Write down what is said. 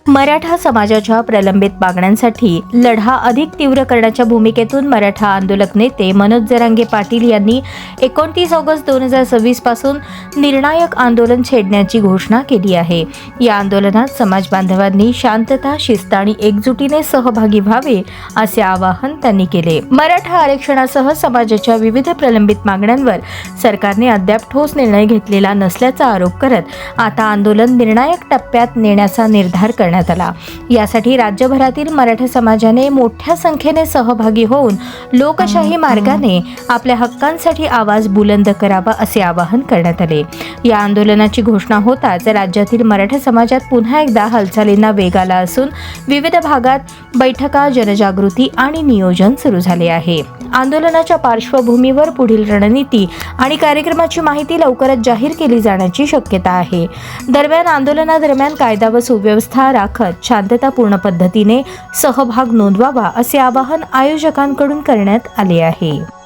मराठा समाजाच्या प्रलंबित मागण्यांसाठी लढा अधिक तीव्र करण्याच्या भूमिकेतून मराठा आंदोलक नेते मनोज जरांगे पाटील यांनी 29 ऑगस्ट 2026 पासून निर्णायक आंदोलन छेडण्याची घोषणा केली आहे। या आंदोलनात समाज बांधवांनी शांतता, शिस्त आणि एकजुटीने सहभागी व्हावे असे आवाहन त्यांनी केले। मराठा आरक्षणासह समाजाच्या विविध प्रलंबित मागण्यांवर सरकारने अद्याप ठोस निर्णय घेतलेला नसल्याचा आरोप करत आता आंदोलन निर्णायक टप्प्यात नेण्याचा निर्धार करण्यात आला। यासाठी राज्यभरातील मराठा समाजाने मोठ्या संख्येने सहभागी होऊन लोकशाही मार्गाने आपल्या हक्कांसाठी आवाज बुलंद करावा असे आवाहन करण्यात आले। या आंदोलनाची घोषणा होताच राज्यातील मराठा समाजात पुन्हा एकदा हालचालींना वेग आला असून विविध भागात बैठका, जनजागृती आणि नियोजन सुरू झाले आहे। आंदोलनाच्या पार्श्वभूमीवर पुढील रणनीती आणि कार्यक्रमाची माहिती लवकरच जाहीर केली जाण्याची शक्यता आहे। दरम्यान आंदोलनादरम्यान कायदा व सुव्यवस्था राखत शांततापूर्ण पद्धतीने सहभाग नोंदवावा असे आवाहन आयोजकांकडून करण्यात आले आहे।